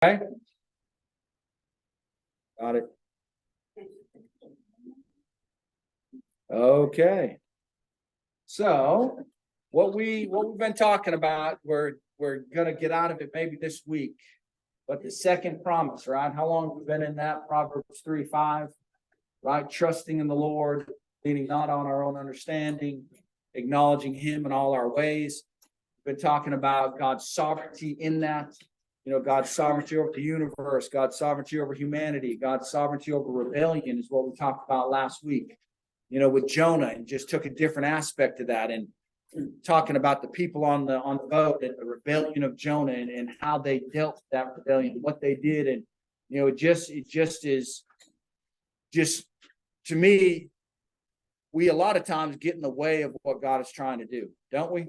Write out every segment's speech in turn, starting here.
Okay. Got it. Okay. So what we've been talking about, we're gonna get out of it maybe this week. But the second promise, right? How long have we been in that? Proverbs 3:5, right? Trusting in the Lord, leaning not on our own understanding, acknowledging Him in all our ways. We've been talking about God's sovereignty in that. God's sovereignty over the universe, God's sovereignty over humanity, God's sovereignty over rebellion is what we talked about last week. With Jonah, and just took a different aspect of that, and talking about the people on the boat and the rebellion of Jonah, and how they dealt with that rebellion, what they did, and it just is just, to me, we a lot of times get in the way of what God is trying to do, don't we?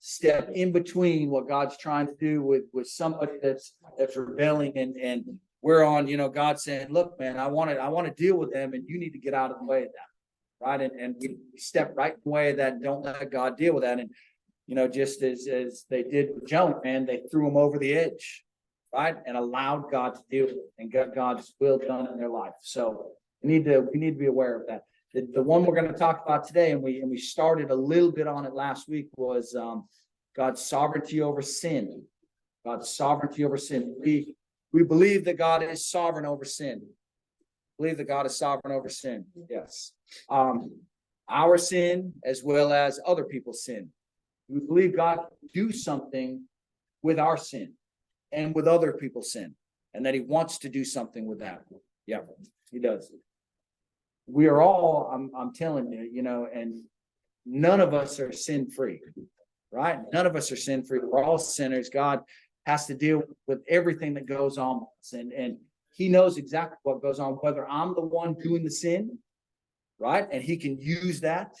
Step in between what God's trying to do with somebody that's rebelling, and we're on, God saying, look, man, I want to deal with them, and you need to get out of the way of that, right? And we step right in the way of that and don't let God deal with that. And just as they did with Jonah, man, they threw him over the edge, right? And allowed God to deal with it and got God's will done in their life. So we need to be aware of that. The one we're going to talk about today, and we started a little bit on it last week, was God's sovereignty over sin. God's sovereignty over sin. We believe that God is sovereign over sin. Believe that God is sovereign over sin. Yes. Our sin as well as other people's sin. We believe God can do something with our sin and with other people's sin, and that He wants to do something with that. Yeah, He does. We are all, I'm telling you, and none of us are sin-free, right? None of us are sin-free. We're all sinners. God has to deal with everything that goes on with us, and He knows exactly what goes on, whether I'm the one doing the sin, right? And He can use that,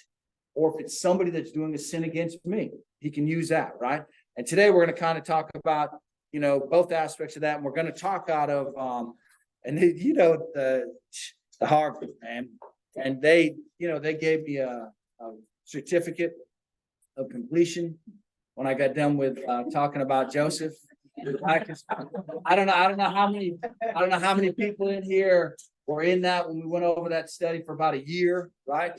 or if it's somebody that's doing a sin against me, He can use that, right? And today we're going to kind of talk about, both aspects of that, and we're going to talk out of, the Harvard, man. And they gave me a certificate of completion when I got done with talking about Joseph. I don't know how many people in here were in that when we went over that study for about a year, right?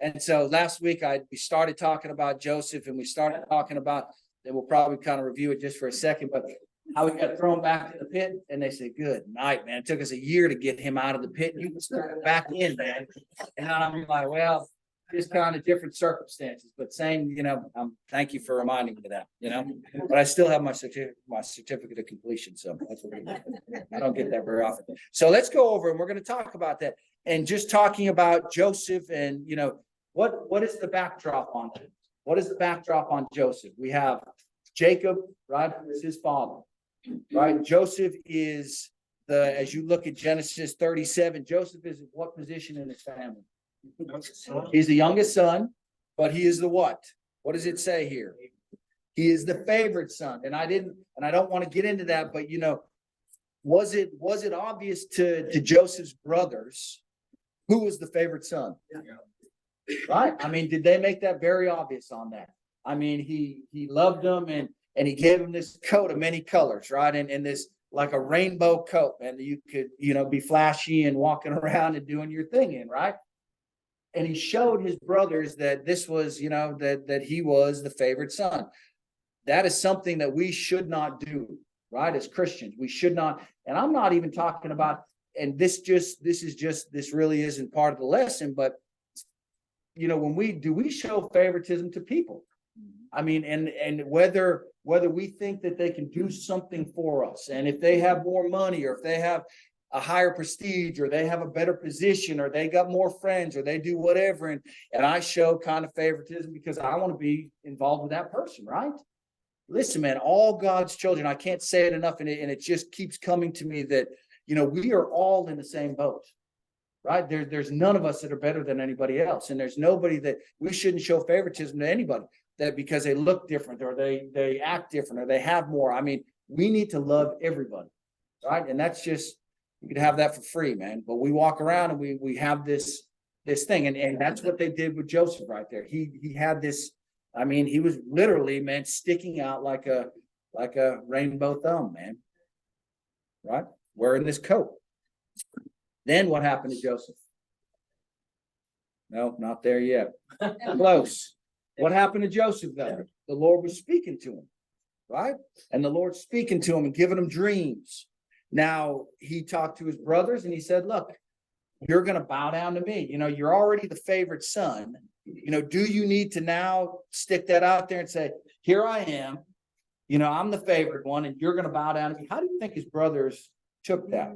And so last week we started talking about Joseph, and we started talking about, and we'll probably kind of review it just for a second, but how he got thrown back in the pit, and they said, good night, man. It took us a year to get him out of the pit. You can start back in, man. And I'm like, well, just kind of different circumstances, but same, thank you for reminding me of that, but I still have my certificate of completion. So that's what I don't get that very often. So let's go over, and we're going to talk about that, and just talking about Joseph, and what is the backdrop on it? What is the backdrop on Joseph? We have Jacob, right? Who is his father, right? Joseph is as you look at Genesis 37, Joseph is what position in his family? He's the youngest son, but he is the what? What does it say here? He is the favorite son. And I don't want to get into that, but was it obvious to Joseph's brothers who was the favorite son? Right? I mean, did they make that very obvious on that? I mean, he loved them, and he gave him this coat of many colors, right? And this like a rainbow coat, and you could, be flashy and walking around and doing your thing in, right? And he showed his brothers that this was, that he was the favorite son. That is something that we should not do, right? As Christians, we should not. And I'm not even talking about, and this really isn't part of the lesson, but when we show favoritism to people. I mean, and whether we think that they can do something for us, and if they have more money, or if they have a higher prestige, or they have a better position, or they got more friends, or they do whatever, and I show kind of favoritism because I want to be involved with that person, right? Listen, man, all God's children, I can't say it enough, and it just keeps coming to me that we are all in the same boat. Right? There's none of us that are better than anybody else. And there's nobody that we shouldn't show favoritism to anybody that because they look different, or they act different, or they have more. I mean, we need to love everybody. Right? And that's just, you could have that for free, man. But we walk around and we have this thing. And that's what they did with Joseph right there. He had this, I mean, he was literally, man, sticking out like a rainbow thumb, man. right? Wearing this coat. Then what happened to Joseph? No, not there yet. Close. What happened to Joseph though? The Lord was speaking to him, right? And the Lord's speaking to him and giving him dreams. Now he talked to his brothers and he said, look, you're going to bow down to me. You know, you're already the favorite son. You know, do you need to now stick that out there and say, here I am, you know, I'm the favorite one and you're going to bow down to me? How do you think his brothers took that?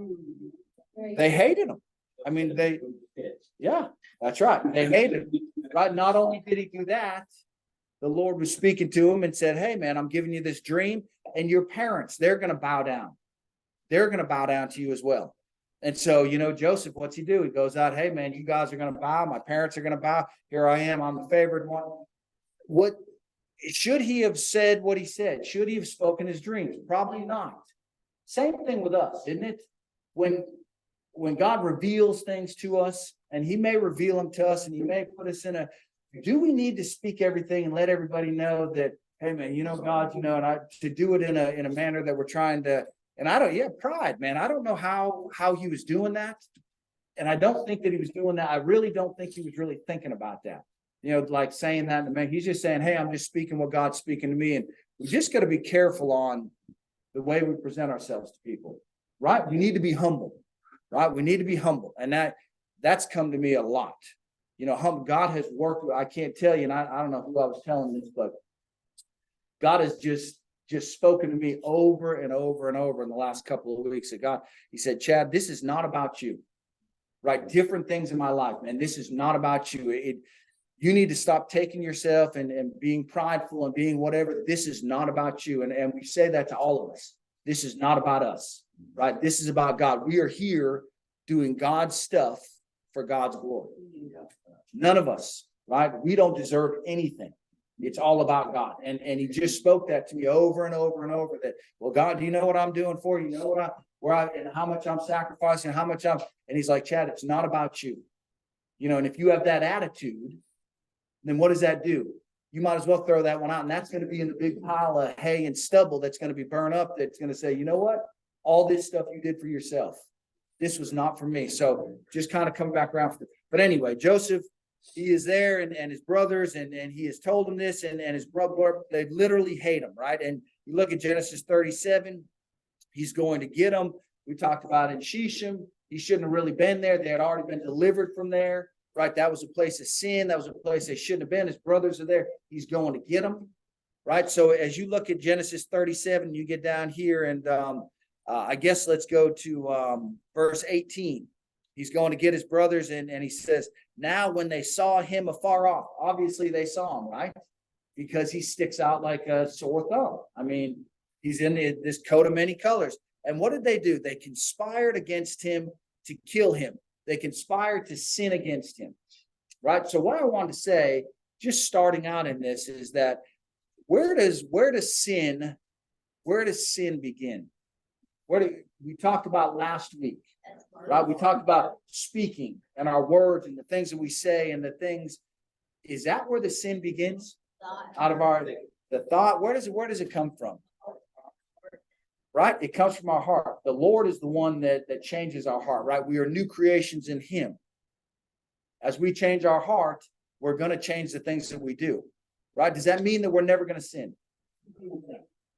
They hated him. I mean, yeah, that's right. They hated him, right? Not only did he do that, the Lord was speaking to him and said, hey man, I'm giving you this dream, and your parents, they're going to bow down. They're going to bow down to you as well. And so, you know, Joseph, what's he do? He goes out, hey man, you guys are going to bow. My parents are going to bow. Here I am. I'm the favored one. What should he have said what he said? Should he have spoken his dreams? Probably not. Same thing with us, isn't it? When God reveals things to us, and he may reveal them to us, and he may put us in a, do we need to speak everything and let everybody know that, hey man, you know, God, you know, and to do it in a manner that we're trying to, and I don't, yeah, pride, man. I don't know how he was doing that. And I don't think that he was doing that. I really don't think he was really thinking about that. You know, like saying that to me. He's just saying, hey, I'm just speaking what God's speaking to me. And we just got to be careful on the way we present ourselves to people, right? We need to be humble, right? We need to be humble. And that's come to me a lot. You know, God has worked. I can't tell you, and I don't know who I was telling this, but God has just spoken to me over and over and over in the last couple of weeks. That God, he said, Chad, this is not about you, right? Different things in my life, man. This is not about you. You need to stop taking yourself and being prideful and being whatever. This is not about you. And we say that to all of us. This is not about us, right? This is about God. We are here doing God's stuff for God's glory. None of us, right? We don't deserve anything. It's all about God. And he just spoke that to me over and over and over that, well, God, do you know what I'm doing for you? You know and how much I'm sacrificing, and he's like, Chad, it's not about you. You know, and if you have that attitude, then what does that do? You might as well throw that one out. And that's going to be in the big pile of hay and stubble that's going to be burned up. That's going to say, you know what? All this stuff you did for yourself. This was not for me. So just kind of come back around. But anyway, Joseph, he is there and his brothers, and he has told them this, and his brother, they literally hate him, right? And you look at Genesis 37, he's going to get them. We talked about in Shechem, he shouldn't have really been there. They had already been delivered from there, right? That was a place of sin. That was a place they shouldn't have been. His brothers are there. He's going to get them, right? So as you look at Genesis 37, you get down here, and I guess let's go to verse 18. He's going to get his brothers, and he says, now when they saw him afar off, obviously they saw him, right? Because he sticks out like a sore thumb. I mean, he's in this coat of many colors. And what did they do? They conspired against him to kill him. They conspired to sin against him, right? So what I want to say, just starting out in this, is that where does sin begin? We talked about last week, right? We talked about speaking and our words and the things that we say and the things. Is that where the sin begins? Out of the thought. Where does it come from? Right? It comes from our heart. The Lord is the one that changes our heart, right? We are new creations in him. As we change our heart, we're going to change the things that we do, right? Does that mean that we're never going to sin?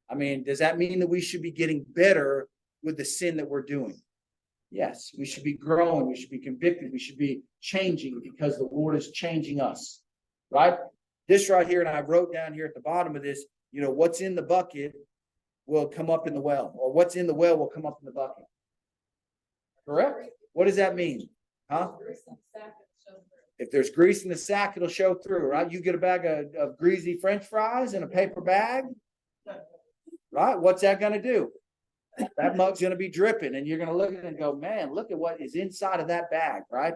I mean, does that mean that we should be getting better with the sin that we're doing? Yes, we should be growing. We should be convicted. We should be changing because the Lord is changing us, right? This right here, and I wrote down here at the bottom of this, you know, what's in the bucket will come up in the well, or what's in the well will come up in the bucket. Correct? What does that mean? Huh? If there's grease in the sack, it'll show through, right? You get a bag of greasy French fries in a paper bag, right? What's that going to do? That mug's going to be dripping, and you're going to look at it and go, man, look at what is inside of that bag, right?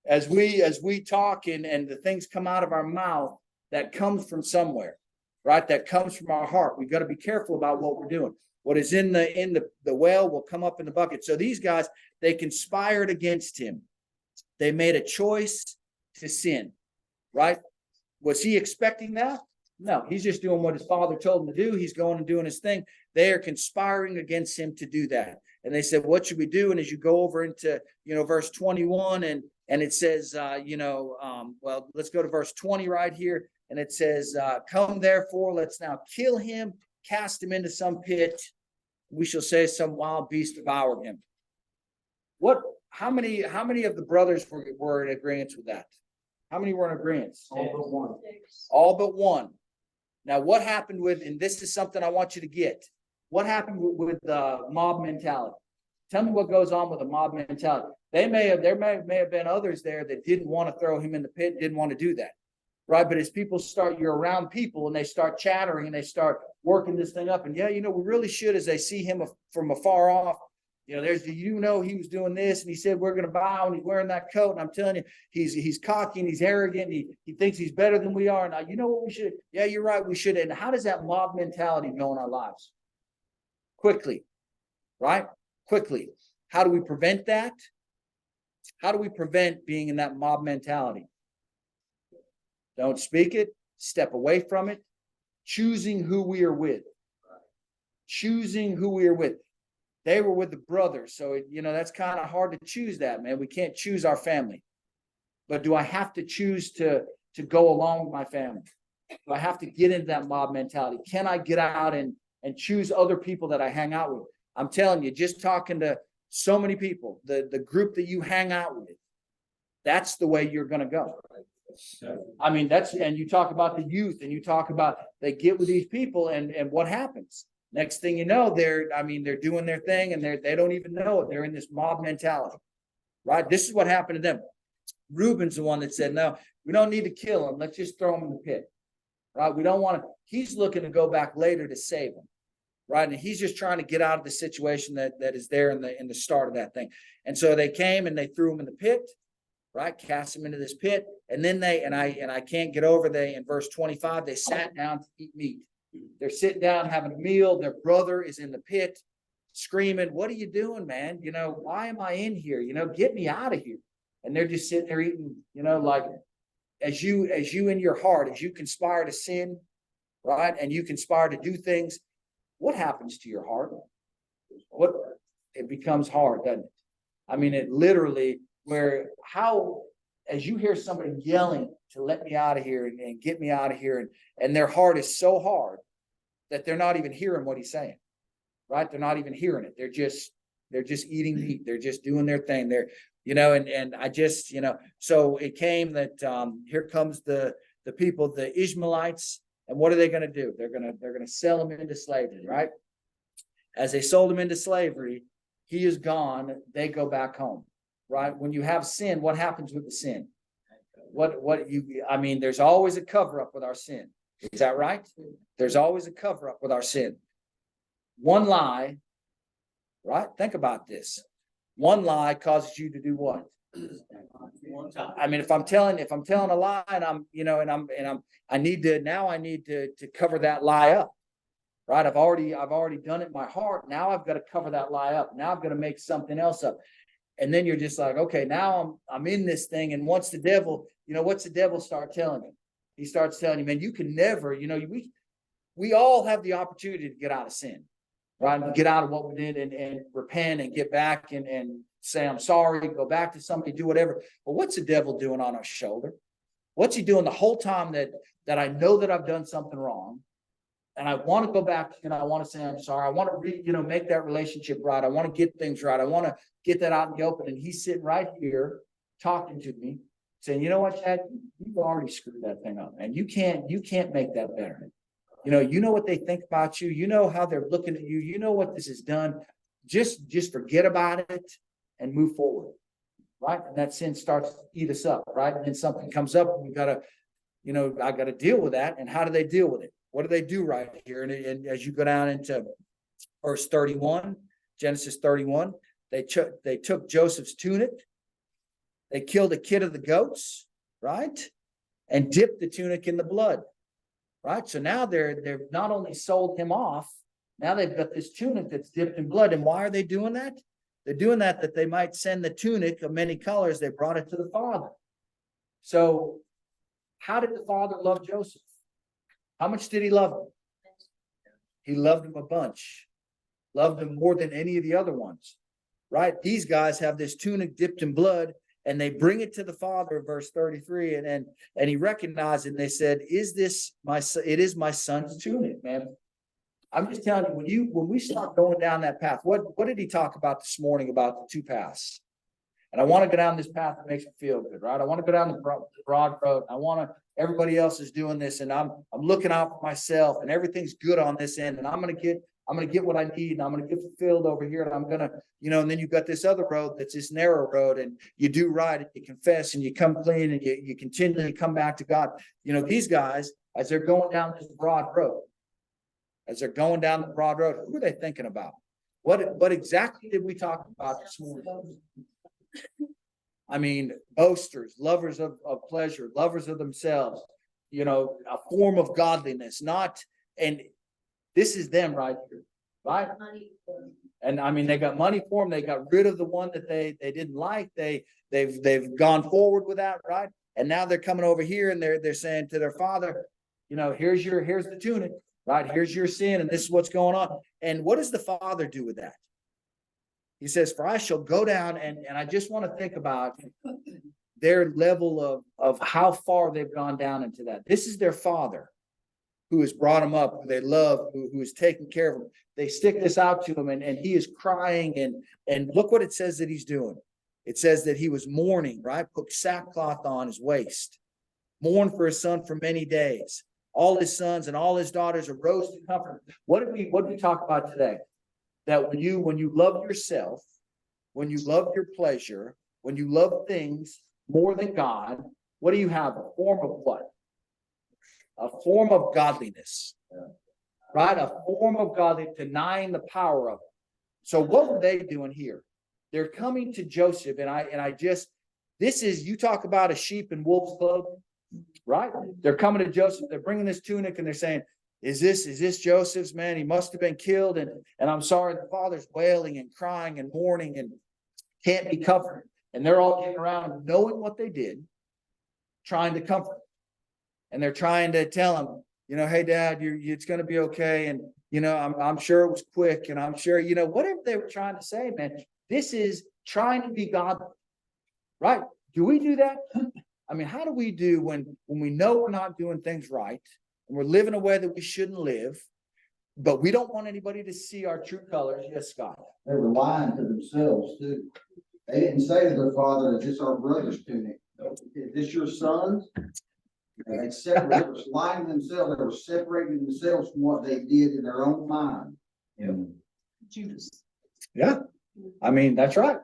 As we talk and the things come out of our mouth, that comes from somewhere, right? That comes from our heart. We've got to be careful about what we're doing. What is in the well will come up in the bucket. So these guys, they conspired against him. They made a choice to sin, right? Was he expecting that? No, he's just doing what his father told him to do. He's going and doing his thing. they are conspiring against him to do that. And they said, what should we do? And as you go over into, verse 21 and it says, well, let's go to verse 20 right here. And it says, come therefore, let's now kill him, cast him into some pit. We shall say some wild beast devoured him. How many of the brothers were in agreement with that? How many were in agreement? All but one. All but one. Now, what happened with, and this is something I want you to get, what happened with mob mentality? Tell me what goes on with the mob mentality. There may have been others there that didn't want to throw him in the pit, didn't want to do that, right? But as people you're around people and they start chattering and they start working this thing up, and we really should, as they see him from afar off, he was doing this, and he said we're going to bow, and he's wearing that coat, and I'm telling you, he's cocky and he's arrogant, and he thinks he's better than we are. Now, you know what we should? Yeah, you're right, we should. And how does that mob mentality go in our lives? Quickly, right? Quickly. How do we prevent that? How do we prevent being in that mob mentality? Don't speak it. Step away from it. Choosing who we are with. Choosing who we are with. They were with the brothers. So, that's kind of hard to choose that, man. We can't choose our family. But do I have to choose to go along with my family? Do I have to get into that mob mentality? Can I get out and choose other people that I hang out with? I'm telling you, just talking to so many people, the group that you hang out with, that's the way you're going to go. I mean, and you talk about the youth, and you talk about they get with these people, and what happens? Next thing you know, they're doing their thing, and they don't even know it. They're in this mob mentality, right? This is what happened to them. Reuben's the one that said, no, we don't need to kill him. Let's just throw him in the pit, right? We don't want to. He's looking to go back later to save him. Right. And he's just trying to get out of the situation that is there in the start of that thing. And so they came and they threw him in the pit, right? Cast him into this pit. And then I can't get over, in verse 25, they sat down to eat meat. They're sitting down having a meal. Their brother is in the pit screaming, what are you doing, man? Why am I in here? Get me out of here. And they're just sitting there eating, like as you in your heart, as you conspire to sin, right? And you conspire to do things. What happens to your heart? It becomes hard, doesn't it? I mean, it literally, as you hear somebody yelling to let me out of here and get me out of here, and their heart is so hard that they're not even hearing what he's saying, right? They're not even hearing it. They're just eating meat. They're just doing their thing. And I just, so it came that here comes the people, the Ishmaelites. And what are they going to do? They're going to sell him into slavery, right? As they sold him into slavery, he is gone. They go back home, right? When you have sin, what happens with the sin? There's always a cover up with our sin. Is that right? There's always a cover up with our sin. One lie, right? Think about this. One lie causes you to do what? I mean, if I'm telling a lie, and I need to cover that lie up, right? I've already done it in my heart. Now I've got to cover that lie up. Now I've got to make something else up. And then you're just like, okay, now I'm in this thing. And what's the devil start telling you? He starts telling you, man, you can never, we all have the opportunity to get out of sin, right? Get out of what we did and repent and get back and say, I'm sorry, go back to somebody, do whatever. But what's the devil doing on our shoulder? What's he doing the whole time that I know that I've done something wrong, and I want to go back and I want to say, I'm sorry. I want to make that relationship right. I want to get things right. I want to get that out in the open. And he's sitting right here talking to me saying, you know what, Chad, you've already screwed that thing up, man. You can't make that better. You know what they think about you. You know how they're looking at you. You know what this has done. Just forget about it and move forward, right? And that sin starts to eat us up, right? And then something comes up, and we gotta, I gotta deal with that. And how do they deal with it? What do they do right here? And as you go down into verse 31, Genesis 31, they took Joseph's tunic, they killed a kid of the goats, right? And dipped the tunic in the blood, right? So now they've not only sold him off, now they've got this tunic that's dipped in blood. And why are they doing that? They're doing that they might send the tunic of many colors. They brought it to the father. So how did the father love Joseph? How much did he love him? He loved him a bunch. loved them more than any of the other ones, right? These guys have this tunic dipped in blood, and they bring it to the father, verse 33, and he recognized it, and they said, "Is this my son? It is my son's tunic, man." I'm just telling you, when we start going down that path, what did he talk about this morning about the two paths? And I want to go down this path that makes me feel good, right? I want to go down the broad road. I want to, everybody else is doing this, and I'm looking out for myself, and everything's good on this end, and I'm gonna get what I need, and I'm gonna get fulfilled over here, and I'm gonna, and then you've got this other road that's this narrow road, and you do right, and you confess, and you come clean, and you continually come back to God. These guys, as they're going down this broad road, who are they thinking about? What exactly did we talk about this morning? I mean, boasters, lovers of pleasure, lovers of themselves, a form of godliness, and this is them right here, right? And I mean, they got money for them. They got rid of the one that they didn't like. They've gone forward with that, right? And now they're coming over here, and they're saying to their father, here's the tunic, right? Here's your sin, and this is what's going on. And what does the father do with that? He says, "For I shall go down," and I just want to think about their level of how far they've gone down into that. This is their father who has brought them up, who they love, who is taking care of them. They stick this out to him, and he is crying, and look what it says that he's doing. It says that he was mourning, right? Put sackcloth on his waist, mourned for his son for many days. All his sons and all his daughters arose to comfort him. What did we talk about today? That when you love yourself, when you love your pleasure, when you love things more than God, what do you have? A form of what? A form of godliness, right? A form of godliness, denying the power of it. So what were they doing here? They're coming to Joseph, this is, you talk about a sheep in wolf's clothing, right? They're coming to Joseph, they're bringing this tunic, and they're saying, Is this Joseph's, man? He must have been killed. And I'm sorry. The father's wailing and crying and mourning and can't be comforted. And they're all getting around knowing what they did, trying to comfort him. And they're trying to tell him, hey, Dad, it's going to be okay. And, I'm sure it was quick. And I'm sure, whatever they were trying to say, man, this is trying to be godly, right? Do we do that? I mean, how do we do when we know we're not doing things right? And we're living a way that we shouldn't live, but we don't want anybody to see our true colors. Yes, Scott. They were lying to themselves too. They didn't say to their father, "Is this our brother's tunic? Is this your son's?" They were lying to themselves. They were separating themselves from what they did in their own mind. Yeah. Judas. Yeah. I mean, that's right.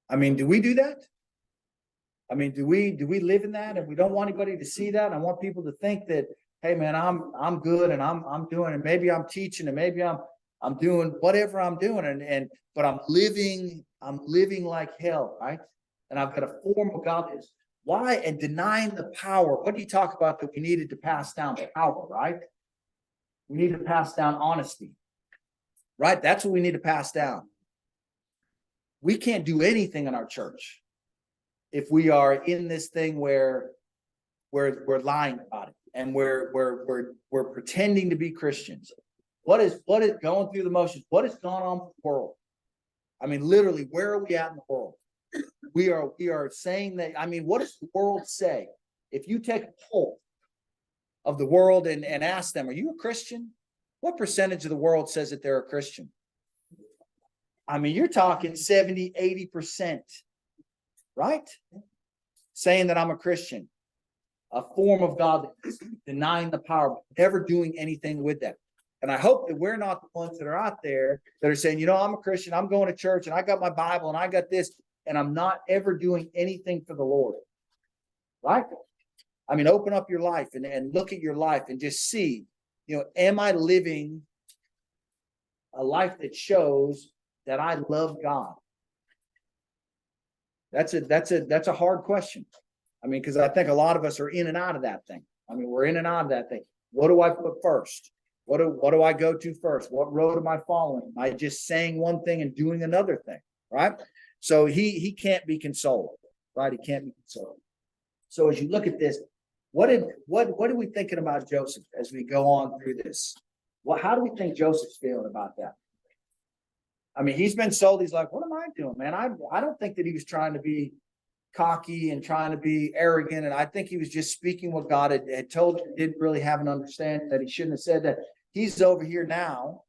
I mean, do we do that? I mean, do we live in that, and we don't want anybody to see that? I want people to think that, hey man, I'm good, and I'm doing, and maybe I'm teaching, and maybe I'm doing whatever I'm doing, but I'm living like hell, right? And I've got a form of godliness. Why? And denying the power. What do you talk about that we needed to pass down? Power, right? We need to pass down honesty, right? That's what we need to pass down. We can't do anything in our church if we are in this thing where we're lying about it, and we're pretending to be Christians. What is going through the motions? What has gone on with the world? I mean, literally, where are we at in the world? We are saying that, I mean, what does the world say? If you take a poll of the world and ask them, are you a Christian? What percentage of the world says that they're a Christian? I mean, you're talking 70, 80%. Right? Saying that I'm a Christian, a form of godliness, denying the power, never doing anything with that. And I hope that we're not the ones that are out there that are saying, I'm a Christian, I'm going to church, and I got my Bible, and I got this, and I'm not ever doing anything for the Lord. Right? I mean, open up your life and look at your life and just see, am I living a life that shows that I love God? That's a hard question. I mean, because I think a lot of us are in and out of that thing. I mean, we're in and out of that thing. What do I put first? What do I go to first? What road am I following? Am I just saying one thing and doing another thing? Right? So he can't be consoled. Right? He can't be consoled. So as you look at this, what are we thinking about Joseph as we go on through this? Well, how do we think Joseph's feeling about that? I mean, he's been sold. He's like, what am I doing, man? I don't think that he was trying to be cocky and trying to be arrogant. And I think he was just speaking what God had told him. Didn't really have an understanding that he shouldn't have said that. He's over here now.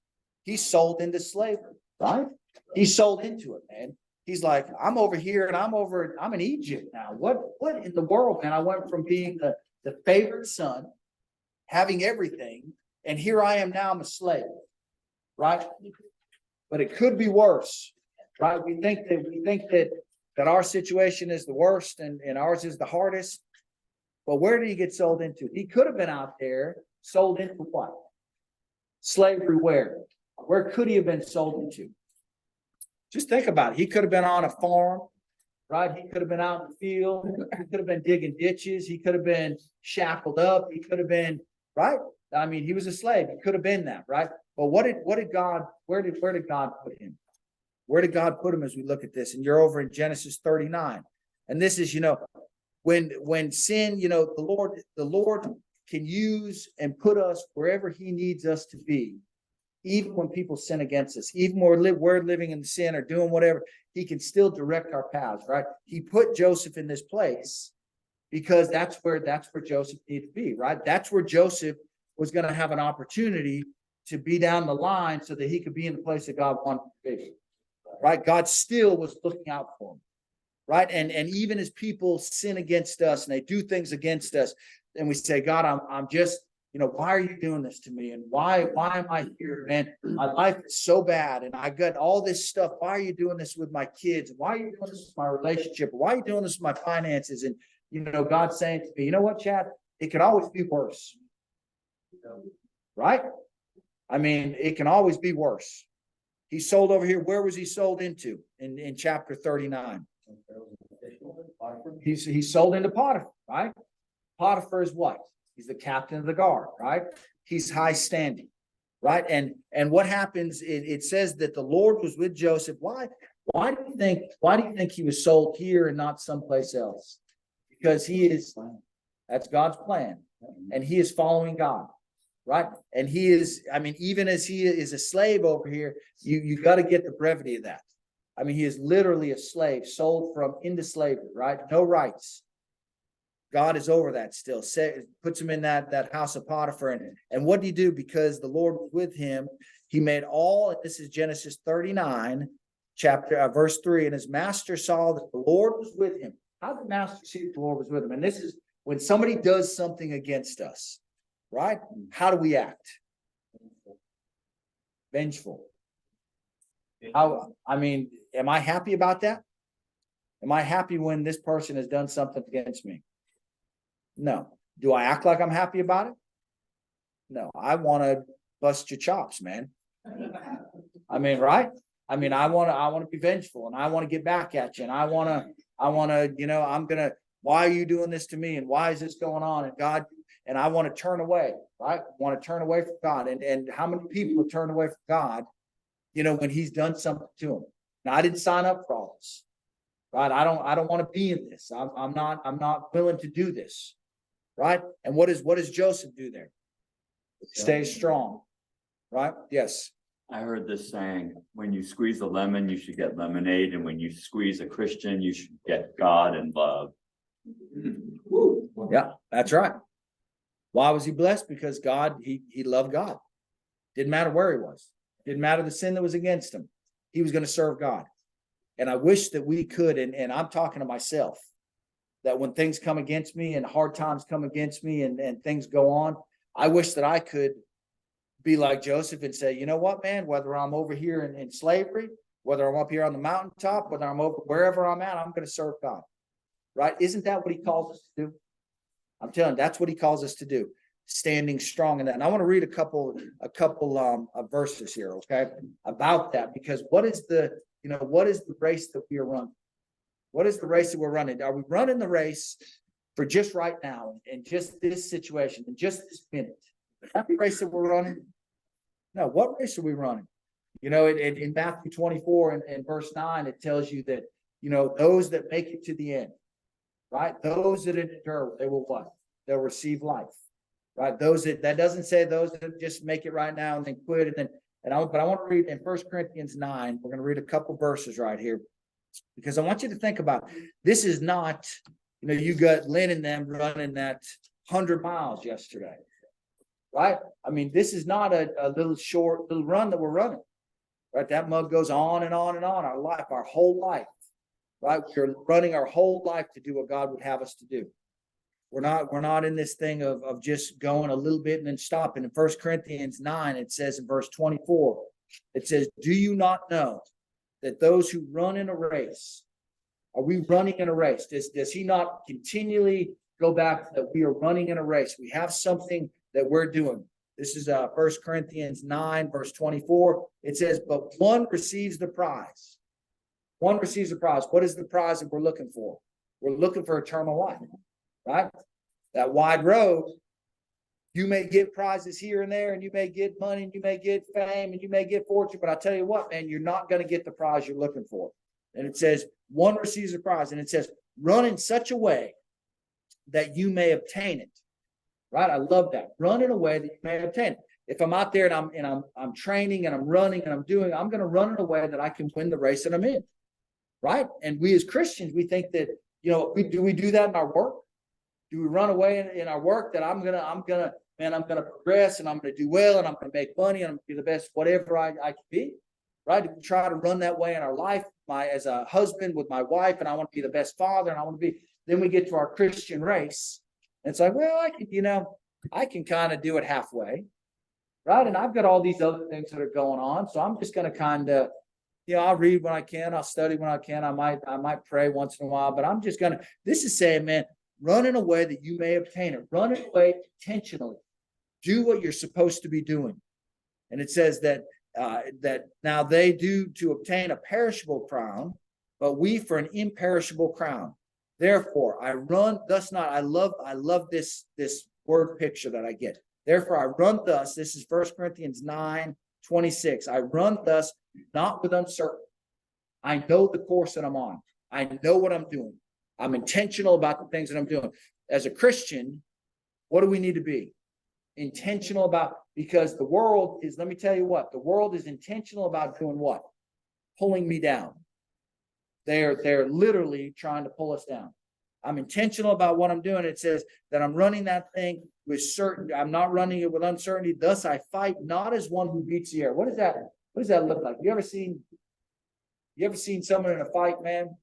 He's sold into slavery, right? He's sold into it, man. He's like, I'm over here and I'm in Egypt now. What in the world, man? I went from being the favorite son, having everything, and here I am now, I'm a slave, right? But it could be worse, right? We think that our situation is the worst and ours is the hardest. But where did he get sold into? He could have been out there sold into what? Slavery where? Where could he have been sold into? Just think about it. He could have been on a farm, right? He could have been out in the field. He could have been digging ditches. He could have been shackled up. He could have been, right? I mean, he was a slave. He could have been that, right? But where did God put him? Where did God put him as we look at this? And you're over in Genesis 39. And this is, when sin, the Lord can use and put us wherever he needs us to be. Even when people sin against us, even when we're living in sin or doing whatever, he can still direct our paths, right? He put Joseph in this place because that's where Joseph needed to be, right? That's where Joseph was going to have an opportunity to be down the line so that he could be in the place that God wanted to be, right? God still was looking out for him, right? And even as people sin against us and they do things against us, and we say, God, I'm just, why are you doing this to me? And why am I here, man? My life is so bad and I got all this stuff. Why are you doing this with my kids? Why are you doing this with my relationship? Why are you doing this with my finances? And, God's saying to me, you know what, Chad? It can always be worse. Right? I mean, it can always be worse. He's sold over here. Where was he sold into in chapter 39? He's sold into Potiphar, right? Potiphar is what? He's the captain of the guard, right? He's high standing, right? And what happens? It says that the Lord was with Joseph. Why? Why do you think he was sold here and not someplace else? Because that's God's plan, and he is following God, right? And he is, even as he is a slave over here, you got to get the brevity of that. He is literally a slave, sold into slavery, right? No rights. God is over that still, puts him in that house of Potiphar. And what did he do? Because the Lord was with him, he made this is Genesis 39, verse 3. And his master saw that the Lord was with him. How did the master see that the Lord was with him? And this is when somebody does something against us, right? How do we act? Vengeful. Am I happy about that? Am I happy when this person has done something against me? No. Do I act like I'm happy about it? No. I want to bust your chops, man. Right? I want to be vengeful and I want to get back at you. And I want to, why are you doing this to me? And why is this going on? And God, and I want to turn away, right? I want to turn away from God. And how many people have turned away from God, when he's done something to them? Now, I didn't sign up for all this, right? I don't want to be in this. I'm not willing to do this, right? And what does Joseph do there? Stay strong, right? Yes. I heard this saying, when you squeeze a lemon, you should get lemonade. And when you squeeze a Christian, you should get God and love. Yeah, that's right. Why was he blessed? Because he loved God. Didn't matter where he was. Didn't matter the sin that was against him. He was going to serve God. And I wish that we could, and I'm talking to myself, that when things come against me and hard times come against me and things go on, I wish that I could be like Joseph and say, you know what, man, whether I'm over here in slavery, whether I'm up here on the mountaintop, whether I'm over wherever I'm at, I'm going to serve God. Right? Isn't that what he calls us to do? I'm telling you, that's what he calls us to do. Standing strong in that. And I want to read a couple of verses here, okay, about that, because what is the race that we are running? What is the race that we're running? Are we running the race for just right now and just this situation and just this minute? Is that the race that we're running? No, what race are we running? In Matthew 24 and verse 9, it tells you that, those that make it to the end, right? Those that endure, they will what? They'll receive life, right? That doesn't say those that just make it right now and then quit and then but I want to read in 1 Corinthians 9, we're going to read a couple verses right here. Because I want you to think about, this is not, you got Lynn and them running that 100 miles yesterday. Right? I mean, this is not a little short little run that we're running. Right? That mug goes on and on and on, our life, our whole life. Right? We're running our whole life to do what God would have us to do. We're not in this thing of just going a little bit and then stopping. In 1 Corinthians 9, it says in verse 24, it says, do you not know that those who run in a race, are we running in a race? Does he not continually go back that we are running in a race? We have something that we're doing. This is 1 Corinthians 9, verse 24. It says, but one receives the prize. One receives the prize. What is the prize that we're looking for? We're looking for eternal life, right? That wide road, you may get prizes here and there, and you may get money, and you may get fame, and you may get fortune, but I tell you what, man, you're not going to get the prize you're looking for. And it says, one receives a prize, and it says, run in such a way that you may obtain it. Right? I love that. Run in a way that you may obtain it. If I'm out there and I'm training and I'm running and I'm going to run in a way that I can win the race that I'm in. Right? And we as Christians, we think that, we do that in our work? Do we run away in our work that I'm gonna progress and I'm gonna do well and I'm gonna make money and I'm gonna be the best whatever I can be, right? We try to run that way in our life, as a husband with my wife, and I want to be the best father, and I want to be. Then we get to our Christian race, and it's like, well, I can kind of do it halfway, right? And I've got all these other things that are going on, so I'm just gonna kind of, I'll read when I can, I'll study when I can, I might pray once in a while, but I'm just gonna. This is saying, man. Run in a way that you may obtain it. Run in a way intentionally. Do what you're supposed to be doing. And it says that now they do to obtain a perishable crown, but we for an imperishable crown. Therefore, I run thus not. I love this word picture that I get. Therefore, I run thus. This is 1 Corinthians 9:26. I run thus not with uncertainty. I know the course that I'm on. I know what I'm doing. I'm intentional about the things that I'm doing. As a Christian, what do we need to be? Intentional about, because the world is, let me tell you what, the world is intentional about doing what? Pulling me down. They're literally trying to pull us down. I'm intentional about what I'm doing. It says that I'm running that thing with certainty. I'm not running it with uncertainty. Thus I fight not as one who beats the air. What does that look like? You ever seen someone in a fight, man?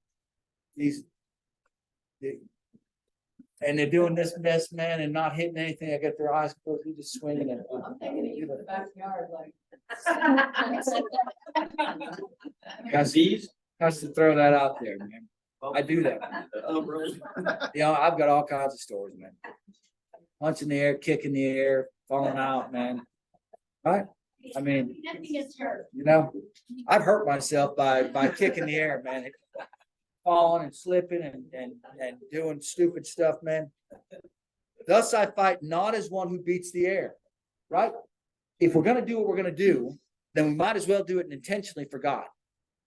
And they're doing this mess, man, and not hitting anything. I got their eyes closed. They just swinging. I'm thinking of you in the backyard, like. Has to throw that out there, man. I do that. I've got all kinds of stories, man. Punch in the air, kick in the air, falling out, man. Right? I mean, I've hurt myself by kicking the air, man. Falling and slipping and doing stupid stuff, man. Thus I fight not as one who beats the air, right? If we're going to do what we're going to do, then we might as well do it intentionally for God,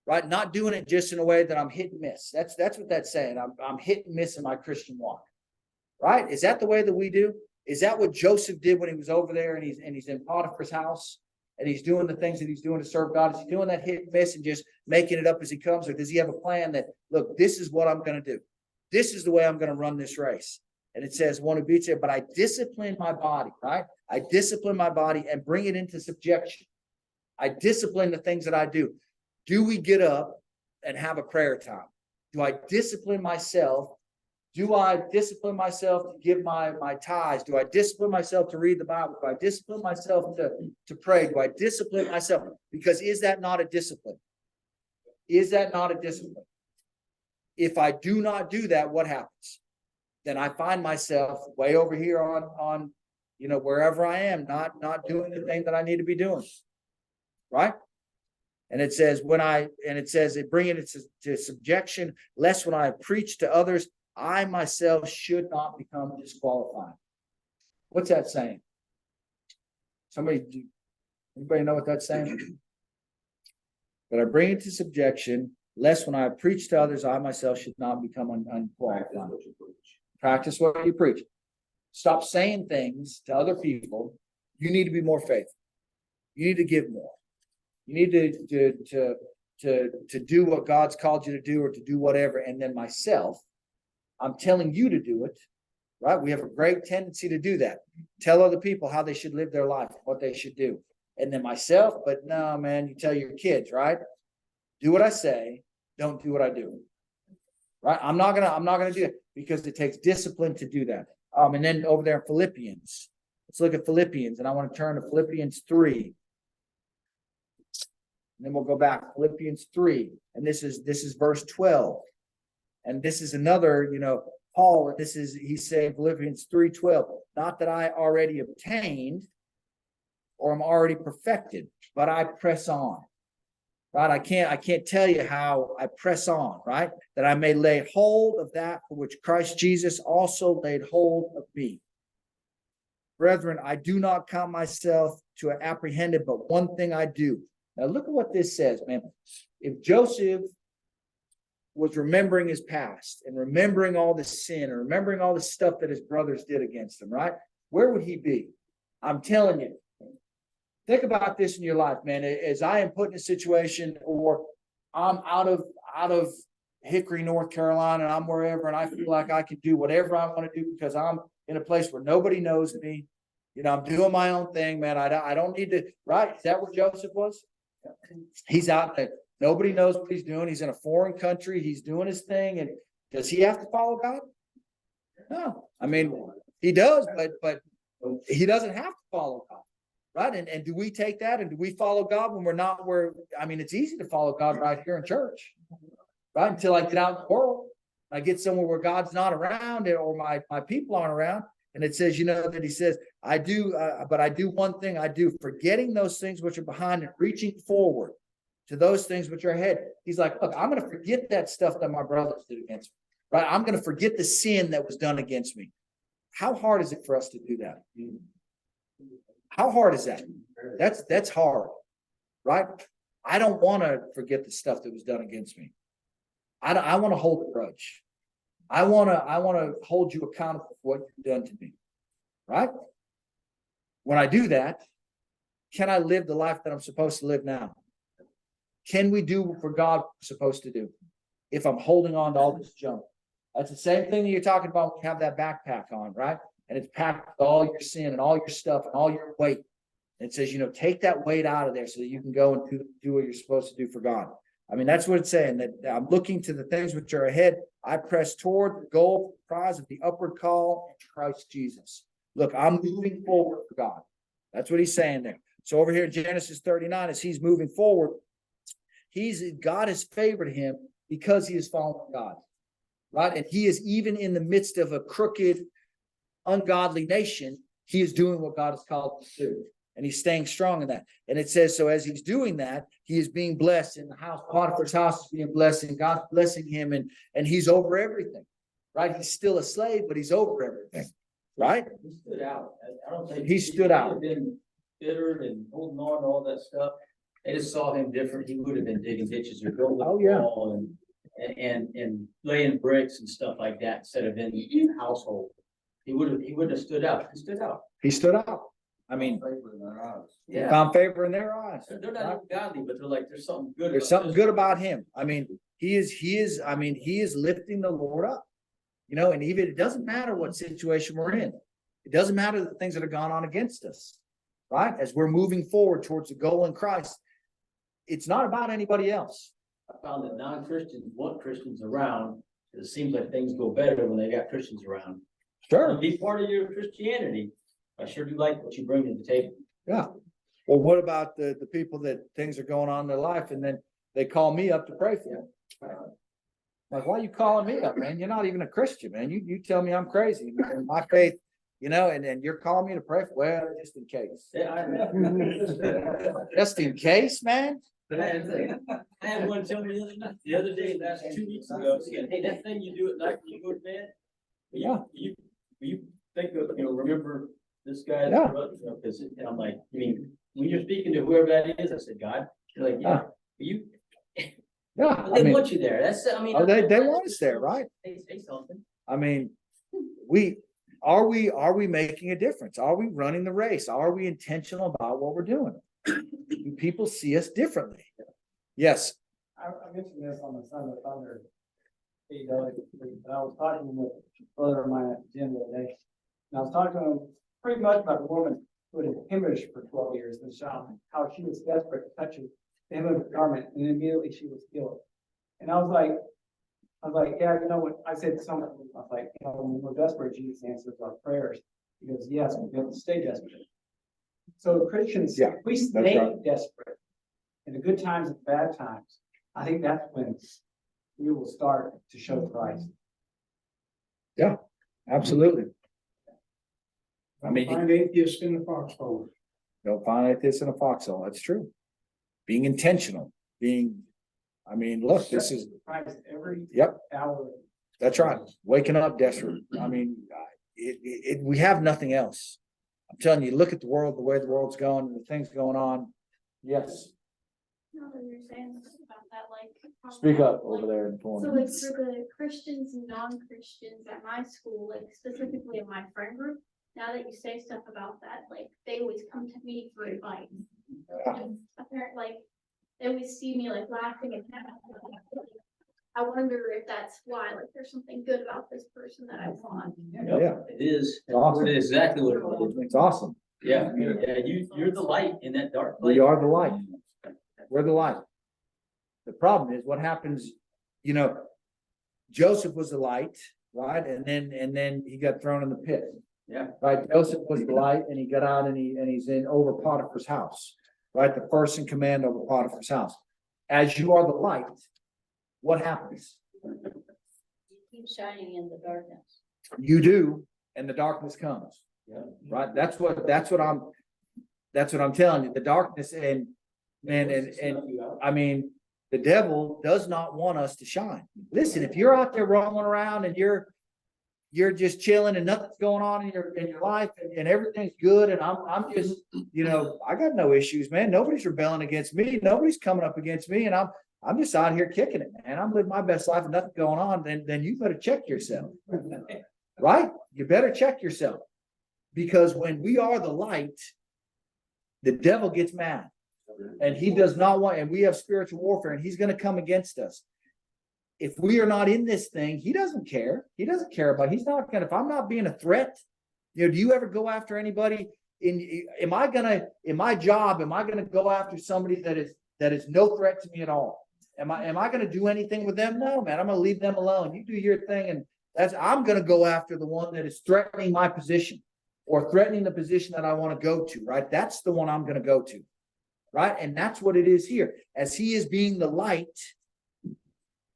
right? Not doing it just in a way that I'm hit and miss. That's what that's saying. I'm hit and miss in my Christian walk, right? Is that the way that we do? Is that what Joseph did when he was over there and he's in Potiphar's house? And he's doing the things that he's doing to serve God? Is he doing that hit and miss and just making it up as he comes? Or does he have a plan that, look, this is what I'm going to do. This is the way I'm going to run this race. And it says, one who beats it, but I discipline my body, right? I discipline my body and bring it into subjection. I discipline the things that I do. Do we get up and have a prayer time? Do I discipline myself? Do I discipline myself to give my tithes? Do I discipline myself to read the Bible? Do I discipline myself to pray? Do I discipline myself? Because is that not a discipline? Is that not a discipline? If I do not do that, what happens? Then I find myself way over here on wherever I am, not doing the thing that I need to be doing. Right? And it says bring it to subjection, lest when I preach to others, I myself should not become disqualified. What's that saying? Anybody know what that's saying? But I bring it to subjection, lest when I preach to others, I myself should not become unqualified. Practice what you preach. Stop saying things to other people. You need to be more faithful. You need to give more. You need to do what God's called you to do or to do whatever. And then myself, I'm telling you to do it, right? We have a great tendency to do that. Tell other people how they should live their life, what they should do. And then myself, but no, man, you tell your kids, right? Do what I say, don't do what I do. Right? I'm not gonna do it because it takes discipline to do that. And then over there in Philippians, let's look at Philippians, and I want to turn to Philippians 3. And then we'll go back, Philippians 3, and this is verse 12. And this is another, Paul, he's saying Philippians 3:12, not that I already obtained or I'm already perfected, but I press on. Right? I can't tell you how I press on, right? That I may lay hold of that for which Christ Jesus also laid hold of me. Brethren, I do not count myself to have apprehended, but one thing I do. Now look at what this says, man. If Joseph was remembering his past and remembering all the sin and remembering all the stuff that his brothers did against him, right? Where would he be? I'm telling you. Think about this in your life, man. As I am put in a situation, or I'm out of Hickory, North Carolina, and I'm wherever, and I feel like I can do whatever I want to do because I'm in a place where nobody knows me. I'm doing my own thing, man. I don't need to, right? Is that where Joseph was? He's out there. Nobody knows what he's doing. He's in a foreign country. He's doing his thing. And does he have to follow God? No. I mean, he does, but he doesn't have to follow God. Right. And do we take that and do we follow God when we're not it's easy to follow God right here in church. Right. Until I get out in the world, I get somewhere where God's not around or my people aren't around. And it says, that he says, I do, but I do one thing I do, forgetting those things which are behind and reaching forward to those things which are ahead. He's like, look, I'm going to forget that stuff that my brothers did against me. Right. I'm going to forget the sin that was done against me. How hard is it for us to do that? How hard is that? That's hard, right? I don't want to forget the stuff that was done against me. I want to hold a grudge. I want to hold you accountable for what you've done to me, right? When I do that, can I live the life that I'm supposed to live now? Can we do for God what we're supposed to do? If I'm holding on to all this junk, that's the same thing that you're talking about when you have that backpack on, right? And it's packed with all your sin and all your stuff and all your weight. And it says, take that weight out of there so that you can go and do what you're supposed to do for God. I mean, that's what it's saying, that I'm looking to the things which are ahead. I press toward the goal, the prize of the upward call in Christ Jesus. Look, I'm moving forward for God. That's what he's saying there. So over here in Genesis 39, as he's moving forward, God has favored him because he is following God. Right? And he is even in the midst of a crooked, ungodly nation, he is doing what God has called him to do. And he's staying strong in that. And it says, so as he's doing that, he is being blessed in the house. Potiphar's house is being blessed, and God's blessing him, and he's over everything. Right? He's still a slave, but he's over everything. Right? He stood out. I don't think he stood out. He would have been bitter and holding on to all that stuff. They just saw him different. He would have been digging ditches or building a wall and laying bricks and stuff like that instead of in the household. He wouldn't have stood out. He stood out. He stood out. I mean, he found favor in their eyes. They're not godly, but they're like, there's something good. There's something good about him. I mean, he is lifting the Lord up. And even it doesn't matter what situation we're in. It doesn't matter the things that have gone on against us. Right? As we're moving forward towards the goal in Christ, it's not about anybody else. I found that non-Christians want Christians around. It seems like things go better when they got Christians around. Sure. Be part of your Christianity. I sure do like what you bring to the table. Yeah. Well, what about the people that things are going on in their life and then they call me up to pray for them? Like, why are you calling me up, man? You're not even a Christian, man. You tell me I'm crazy. And my faith, and you're calling me to pray for, well, just in case. Just in case, man. I had one tell me the other day, last 2 weeks ago, saying, hey, that thing you do at night when you go to bed, you think of, remember this guy, Yeah. because I'm like, when you're speaking to whoever that is, I said, God, you're like, Yeah. they want you there. They want us there, right? Say something. I mean, are we making a difference? Are we running the race? Are we intentional about what we're doing? People see us differently. Yes, I mentioned this on the Son of Thunder. But I was talking with a brother of mine at the gym the other day. And I was talking to him pretty much about the woman who had hemorrhaged for 12 years in the shop, how she was desperate to touch the hem of the garment, and immediately she was healed. And I was like, yeah, you know what? I said to someone, I was like, you know, when we're desperate, Jesus answers our prayers. He goes, yes, we have to stay desperate. So Christians, Yeah, if we stay right. desperate in the good times and bad times, I think that's when we will start to show Christ. absolutely. I mean, Find atheists in the foxhole. Don't find this in a foxhole. That's true. Being intentional, I mean, look, this is, Christ every yep, hour. that's right. Waking up desperate. I mean, we have nothing else. I'm telling you, look at the world, the way the world's going, the things going on. Yes, No, you're saying about that, like. speak up over there in the So corner. like for the Christians and non-Christians at my school, like specifically in my friend group, now that you say stuff about that, like they always come to me for advice. Apparently, like, they always see me like laughing and I wonder if that's why, like, there's something good about this person that I want. Yeah, It is, Awesome. it's exactly what it is. it's awesome. Yeah, you're the light in that dark place. We are the light. We're the light. The problem is what happens, you know, Joseph was the light, right? And then he got thrown in the pit. Yeah. Right? Joseph was the light and he got out and he's in over Potiphar's house, right? The first in command over Potiphar's house. As you are the light, what happens? Keep shining in the darkness. You do, and the darkness comes. Yeah. Right? That's what I'm telling you. The darkness and I mean, the devil does not want us to shine. Listen, if you're out there roaming around and you're just chilling and nothing's going on in your life and everything's good and I'm just, you know, I got no issues, man. Nobody's rebelling against me. Nobody's coming up against me, and I'm just out here kicking it, man. I'm living my best life and nothing's going on. Then you better check yourself, right? You better check yourself, because when we are the light, the devil gets mad. And he does not want, and we have spiritual warfare, and he's going to come against us. If we are not in this thing, he doesn't care. He doesn't care about, he's not going to, if I'm not being a threat, you know, do you ever go after anybody in my job, am I going to go after somebody that is no threat to me at all? Am I going to do anything with them? No, man, I'm going to leave them alone. You do your thing. And I'm going to go after the one that is threatening my position or threatening the position that I want to go to, right? That's the one I'm going to go to. Right? And that's what it is here. As he is being the light,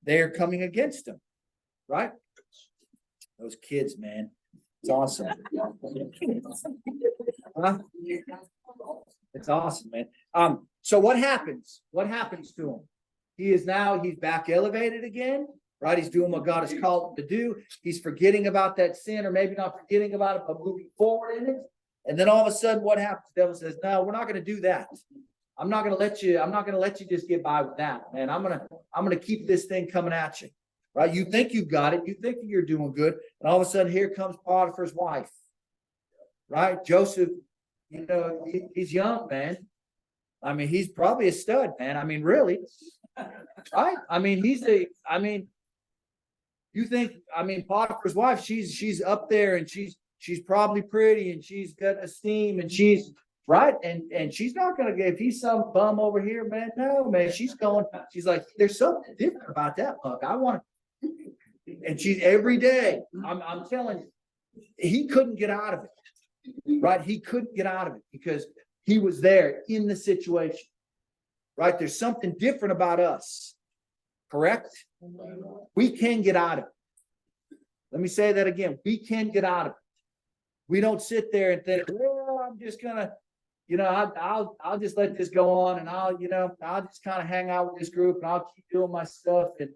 they are coming against him. Right? Those kids, man. It's awesome. Huh? It's awesome, man. So what happens? What happens to him? He's back elevated again, right? He's doing what God has called him to do. He's forgetting about that sin, or maybe not forgetting about it, but moving forward in it. And then all of a sudden, what happens? The devil says, no, we're not going to do that. I'm not going to let you just get by with that, man. I'm going to keep this thing coming at you, right? You think you've got it. You think you're doing good. And all of a sudden, here comes Potiphar's wife, right? Joseph, you know, he's young, man. I mean, he's probably a stud, man. I mean, really, right? I mean, you think, Potiphar's wife, she's up there and she's probably pretty and she's got esteem and she's, right. And she's not going to get, if he's some bum over here, man, no, man, she's like, there's something different about that punk. I want to, and she's every day. I'm telling you, he couldn't get out of it, right? He couldn't get out of it because he was there in the situation, right? There's something different about us, correct? We can get out of it. Let me say that again. We can get out of it. We don't sit there and think, well, I'm just gonna, you know, I'll just let this go on and I'll just kind of hang out with this group and I'll keep doing my stuff. And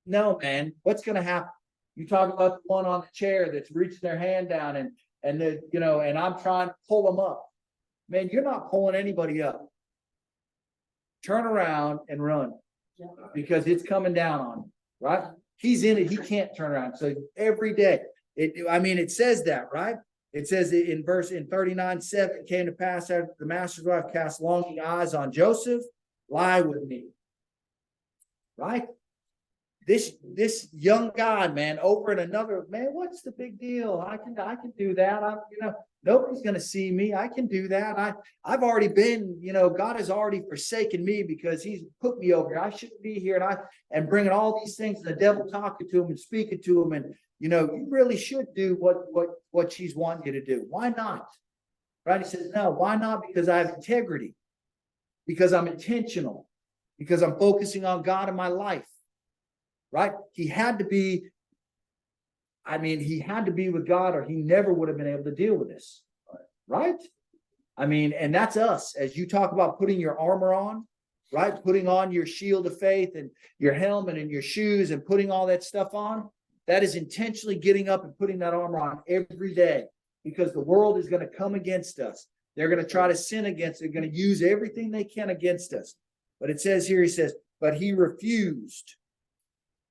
no, man, what's going to happen? You talk about the one on the chair that's reaching their hand down and I'm trying to pull them up. Man, you're not pulling anybody up. Turn around and run because it's coming down on him, right? He's in it. He can't turn around. So every day, it says that, right? It says in 39:7, it came to pass after the master's wife cast longing eyes on Joseph, lie with me. Right? This young guy, man, over in another, man, what's the big deal? I can do that. Nobody's gonna see me. I can do that. I've already been, God has already forsaken me because he's put me over here. I shouldn't be here. And bringing all these things, and the devil talking to him and speaking to him. And, you really should do what she's wanting you to do. Why not? Right? He says, no, why not? Because I have integrity, because I'm intentional, because I'm focusing on God in my life. Right? He had to be with God, or he never would have been able to deal with this. Right? And that's us. As you talk about putting your armor on, right? Putting on your shield of faith and your helmet and your shoes and putting all that stuff on. That is intentionally getting up and putting that armor on every day, because the world is going to come against us. They're going to try to sin against us. They're going to use everything they can against us. But it says here, he says, but he refused.